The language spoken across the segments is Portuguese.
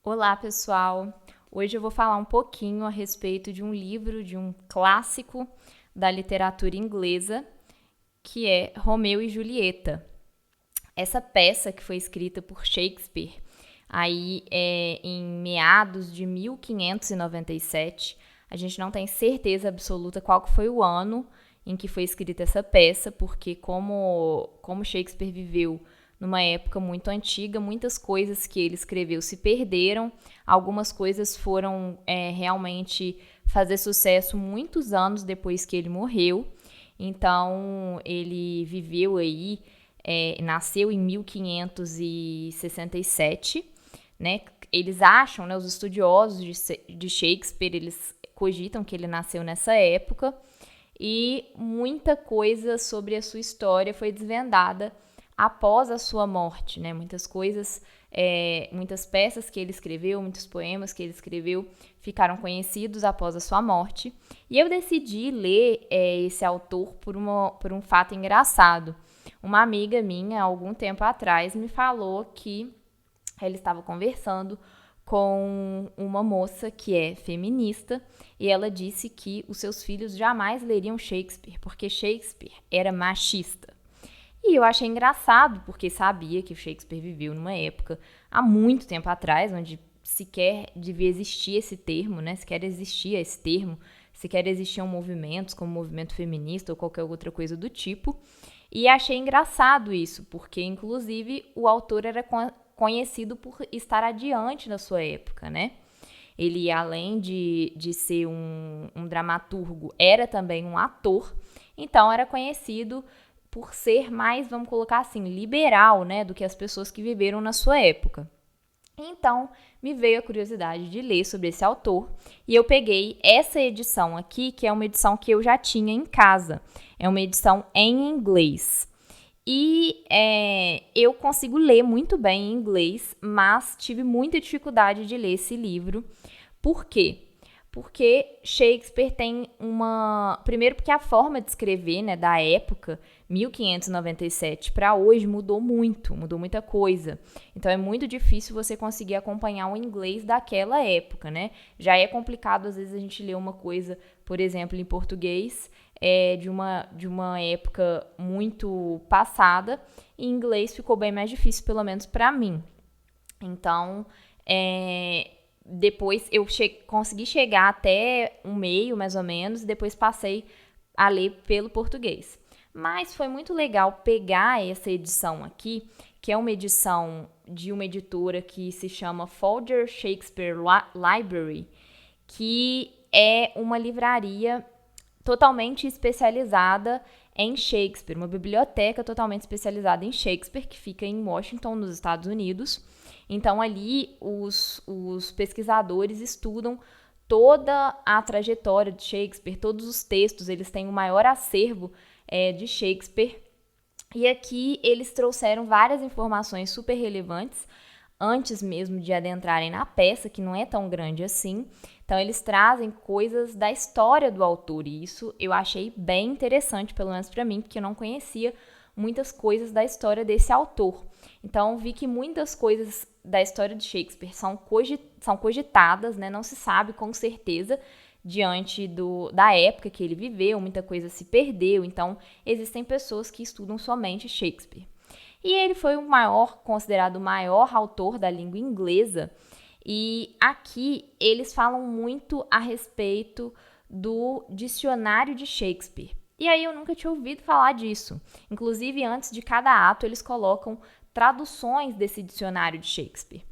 Olá, pessoal! Hoje eu vou falar um pouquinho a respeito de um livro, de um clássico da literatura inglesa, que é Romeu e Julieta. Essa peça que foi escrita por Shakespeare em meados de 1597. A gente não tem certeza absoluta qual que foi o ano em que foi escrita essa peça, porque como Shakespeare viveu numa época muito antiga, muitas coisas que ele escreveu se perderam, algumas coisas foram realmente fazer sucesso muitos anos depois que ele morreu. Então, ele viveu nasceu em 1567, né? Eles acham, né, os estudiosos de Shakespeare, eles cogitam que ele nasceu nessa época, e muita coisa sobre a sua história foi desvendada após a sua morte, né? Muitas peças que ele escreveu, muitos poemas que ele escreveu ficaram conhecidos após a sua morte. E eu decidi ler esse autor por um fato engraçado. Uma amiga minha, algum tempo atrás, me falou que ela estava conversando com uma moça que é feminista, e ela disse que os seus filhos jamais leriam Shakespeare, porque Shakespeare era machista. E eu achei engraçado, porque sabia que o Shakespeare viveu numa época há muito tempo atrás, onde sequer devia existir esse termo, né? Sequer existia esse termo, sequer existiam movimentos como o movimento feminista ou qualquer outra coisa do tipo. E achei engraçado isso, porque inclusive o autor era conhecido por estar adiante na sua época, né? Ele, além de ser um dramaturgo, era também um ator, então era conhecido por ser mais, vamos colocar assim, liberal, né, do que as pessoas que viveram na sua época. Então, me veio a curiosidade de ler sobre esse autor, e eu peguei essa edição aqui, que é uma edição que eu já tinha em casa. É uma edição em inglês. E eu consigo ler muito bem em inglês, mas tive muita dificuldade de ler esse livro. Por quê? Porque Shakespeare tem uma... Primeiro porque a forma de escrever, né, da época, 1597 para hoje, mudou muita coisa. Então é muito difícil você conseguir acompanhar o inglês daquela época, né? Já é complicado, às vezes, a gente ler uma coisa, por exemplo, em português, de uma época muito passada, e em inglês ficou bem mais difícil, pelo menos para mim. Então, depois eu consegui chegar até um meio, mais ou menos, e depois passei a ler pelo português. Mas foi muito legal pegar essa edição aqui, que é uma edição de uma editora que se chama Folger Shakespeare Library, que é uma livraria totalmente especializada em Shakespeare, uma biblioteca totalmente especializada em Shakespeare, que fica em Washington, nos Estados Unidos. Então, ali, os pesquisadores estudam toda a trajetória de Shakespeare, todos os textos, eles têm o maior acervo de Shakespeare. E aqui eles trouxeram várias informações super relevantes, antes mesmo de adentrarem na peça, que não é tão grande assim. Então, eles trazem coisas da história do autor, e isso eu achei bem interessante, pelo menos para mim, porque eu não conhecia muitas coisas da história desse autor. Então, vi que muitas coisas da história de Shakespeare são cogitadas, né? Não se sabe com certeza diante da época que ele viveu, muita coisa se perdeu. Então, existem pessoas que estudam somente Shakespeare. E ele foi considerado o maior autor da língua inglesa. E aqui eles falam muito a respeito do dicionário de Shakespeare. E aí eu nunca tinha ouvido falar disso. Inclusive, antes de cada ato, eles colocam traduções desse dicionário de Shakespeare.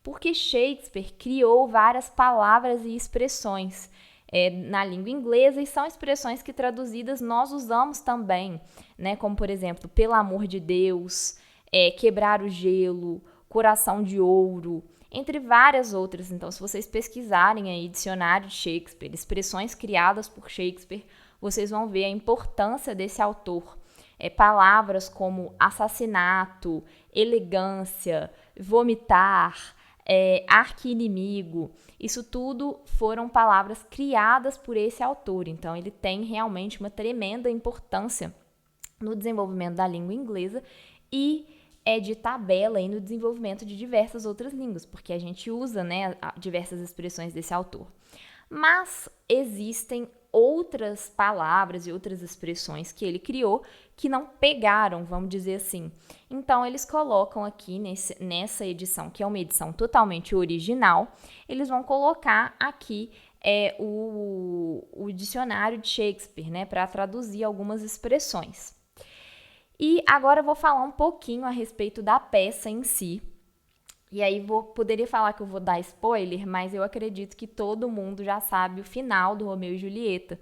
Porque Shakespeare criou várias palavras e expressões na língua inglesa, e são expressões que traduzidas nós usamos também, né? Como, por exemplo, pelo amor de Deus, quebrar o gelo, coração de ouro, entre várias outras. Então, se vocês pesquisarem aí dicionário de Shakespeare, expressões criadas por Shakespeare, vocês vão ver a importância desse autor. Palavras como assassinato, elegância, vomitar, arqui-inimigo, isso tudo foram palavras criadas por esse autor. Então, ele tem realmente uma tremenda importância no desenvolvimento da língua inglesa, e de tabela aí no desenvolvimento de diversas outras línguas, porque a gente usa, né, diversas expressões desse autor. Mas existem outras palavras e outras expressões que ele criou que não pegaram, vamos dizer assim. Então, eles colocam aqui nessa edição, que é uma edição totalmente original, eles vão colocar aqui o dicionário de Shakespeare, né, para traduzir algumas expressões. E agora eu vou falar um pouquinho a respeito da peça em si. E aí poderia falar que eu vou dar spoiler, mas eu acredito que todo mundo já sabe o final do Romeu e Julieta,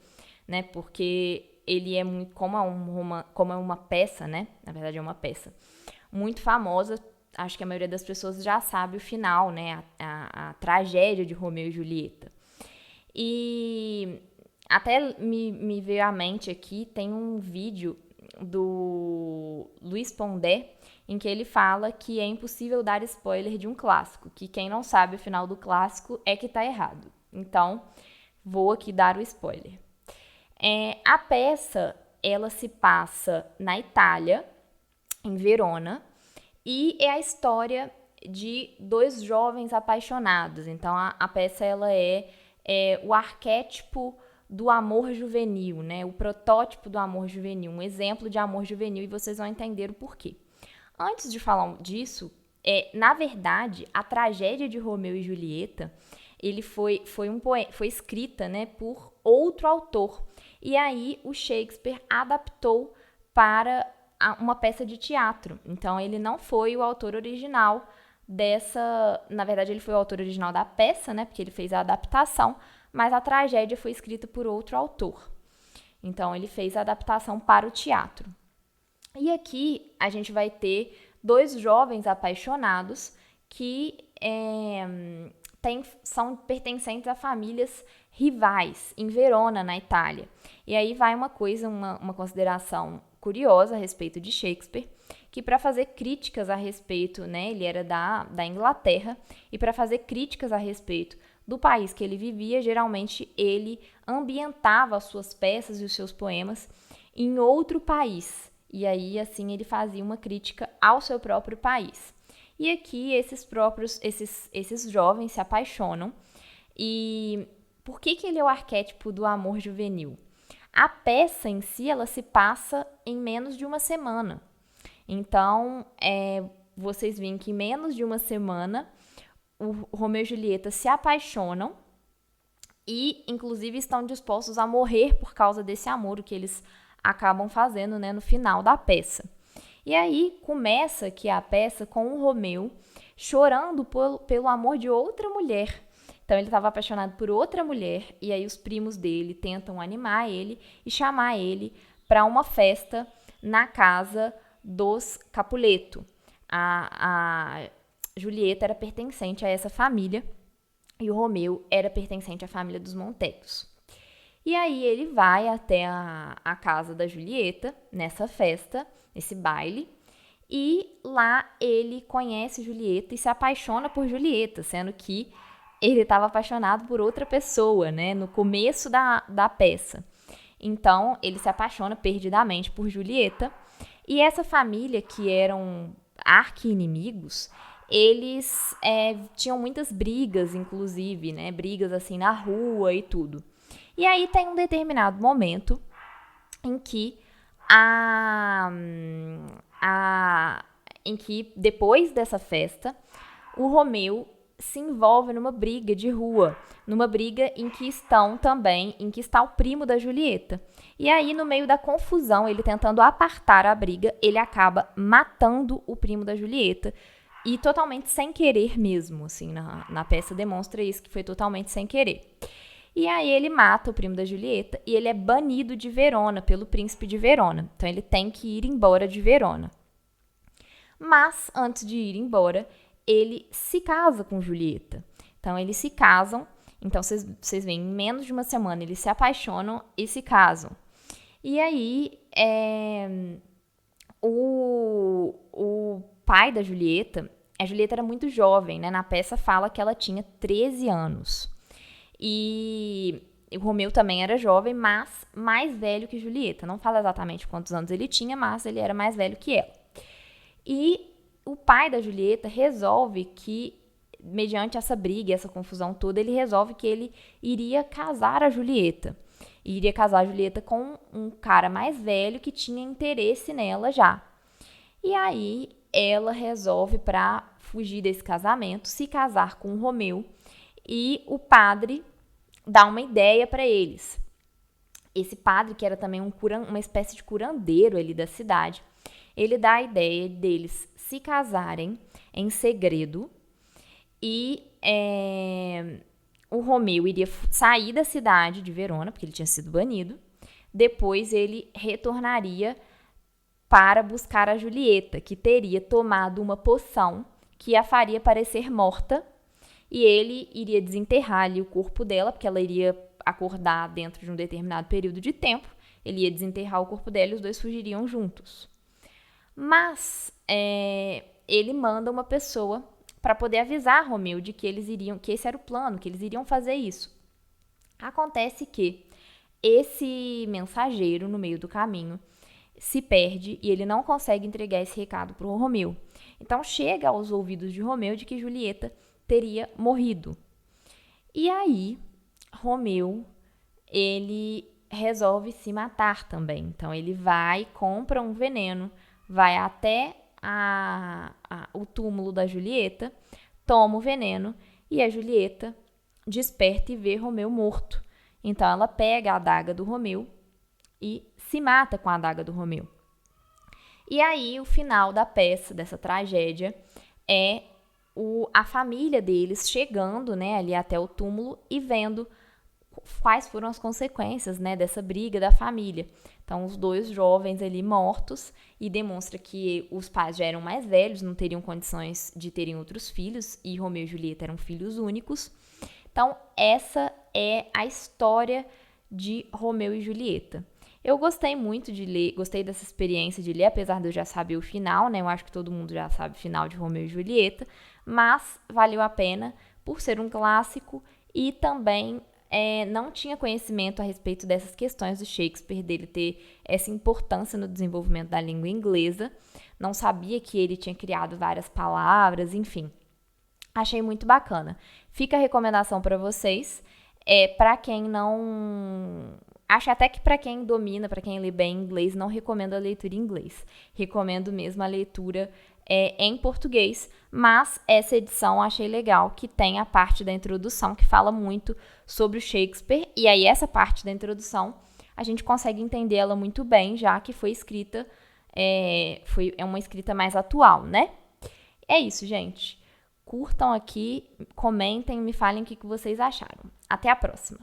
né? Porque ele é muito, como é uma peça, né? Na verdade é uma peça muito famosa. Acho que a maioria das pessoas já sabe o final, né? A tragédia de Romeu e Julieta. E até me veio à mente aqui, tem um vídeo do Luiz Pondé, em que ele fala que é impossível dar spoiler de um clássico, que quem não sabe o final do clássico é que está errado. Então, vou aqui dar o spoiler. A peça, ela se passa na Itália, em Verona, e é a história de dois jovens apaixonados. Então, a peça ela é o arquétipo do amor juvenil, né? O protótipo do amor juvenil, um exemplo de amor juvenil, e vocês vão entender o porquê. Antes de falar disso, na verdade, a tragédia de Romeu e Julieta, ele foi escrita, né, por outro autor. E aí o Shakespeare adaptou para uma peça de teatro. Então, ele não foi o autor original dessa... Na verdade, ele foi o autor original da peça, né, porque ele fez a adaptação, mas a tragédia foi escrita por outro autor. Então, ele fez a adaptação para o teatro. E aqui a gente vai ter dois jovens apaixonados que são pertencentes a famílias rivais em Verona, na Itália. E aí vai uma consideração curiosa a respeito de Shakespeare, que para fazer críticas a respeito, né, ele era da Inglaterra, e para fazer críticas a respeito do país que ele vivia, geralmente ele ambientava as suas peças e os seus poemas em outro país. E aí, assim, ele fazia uma crítica ao seu próprio país. E aqui, esses jovens se apaixonam. E por que ele é o arquétipo do amor juvenil? A peça em si, ela se passa em menos de uma semana. Então, vocês veem que em menos de uma semana, o Romeu e Julieta se apaixonam e, inclusive, estão dispostos a morrer por causa desse amor, o que eles acabam fazendo, né, no final da peça. E aí começa aqui a peça com o Romeu chorando pelo amor de outra mulher. Então ele estava apaixonado por outra mulher e aí os primos dele tentam animar ele e chamar ele para uma festa na casa dos Capuleto. A Julieta era pertencente a essa família e o Romeu era pertencente à família dos Montecos. E aí ele vai até a casa da Julieta, nessa festa, nesse baile, e lá ele conhece Julieta e se apaixona por Julieta, sendo que ele estava apaixonado por outra pessoa, né, no começo da peça. Então, ele se apaixona perdidamente por Julieta, e essa família, que eram arqui-inimigos, eles tinham muitas brigas, inclusive, né, brigas assim na rua e tudo. E aí tem um determinado momento em que em que depois dessa festa, o Romeu se envolve numa briga de rua, numa briga em que está o primo da Julieta. E aí, no meio da confusão, ele tentando apartar a briga, ele acaba matando o primo da Julieta. E totalmente sem querer mesmo, assim, na peça demonstra isso, que foi totalmente sem querer. E aí ele mata o primo da Julieta e ele é banido de Verona pelo príncipe de Verona. Então ele tem que ir embora de Verona. Mas antes de ir embora, ele se casa com Julieta. Então eles se casam. Então vocês veem, em menos de uma semana eles se apaixonam e se casam. E aí o pai da Julieta, a Julieta era muito jovem, né? Na peça fala que ela tinha 13 anos. E o Romeu também era jovem, mas mais velho que Julieta. Não fala exatamente quantos anos ele tinha, mas ele era mais velho que ela. E o pai da Julieta resolve que, mediante essa briga, essa confusão toda, ele resolve que ele iria casar a Julieta. Iria casar a Julieta com um cara mais velho que tinha interesse nela já. E aí ela resolve, para fugir desse casamento, se casar com o Romeu, e o padre dá uma ideia para eles. Esse padre, que era também uma espécie de curandeiro ali da cidade, ele dá a ideia deles se casarem em segredo e o Romeu iria sair da cidade de Verona, porque ele tinha sido banido. Depois ele retornaria para buscar a Julieta, que teria tomado uma poção que a faria parecer morta, e ele iria desenterrar ali o corpo dela, porque ela iria acordar dentro de um determinado período de tempo. Ele ia desenterrar o corpo dela e os dois fugiriam juntos. Mas ele manda uma pessoa para poder avisar Romeu de que esse era o plano, que eles iriam fazer isso. Acontece que esse mensageiro, no meio do caminho, se perde e ele não consegue entregar esse recado para o Romeu. Então chega aos ouvidos de Romeu de que Julieta teria morrido. E aí, Romeu, ele resolve se matar também. Então ele vai, compra um veneno, vai até o túmulo da Julieta, toma o veneno e a Julieta desperta e vê Romeu morto. Então ela pega a adaga do Romeu e se mata com a adaga do Romeu. E aí o final da peça, dessa tragédia, é a família deles chegando, né, ali até o túmulo e vendo quais foram as consequências, né, dessa briga da família. Então, os dois jovens ali mortos, e demonstra que os pais já eram mais velhos, não teriam condições de terem outros filhos, e Romeu e Julieta eram filhos únicos. Então, essa é a história de Romeu e Julieta. Eu gostei muito de ler, gostei dessa experiência de ler, apesar de eu já saber o final, né? Eu acho que todo mundo já sabe o final de Romeu e Julieta, mas valeu a pena por ser um clássico e também não tinha conhecimento a respeito dessas questões do Shakespeare, dele ter essa importância no desenvolvimento da língua inglesa. Não sabia que ele tinha criado várias palavras, enfim. Achei muito bacana. Fica a recomendação para vocês. Para quem não... Acho até que para quem domina, para quem lê bem inglês, não recomendo a leitura em inglês. Recomendo mesmo a leitura em português, mas essa edição achei legal, que tem a parte da introdução que fala muito sobre o Shakespeare, e aí essa parte da introdução a gente consegue entender ela muito bem, já que foi escrita, é uma escrita mais atual, né? É isso, gente. Curtam aqui, comentem, me falem o que vocês acharam. Até a próxima!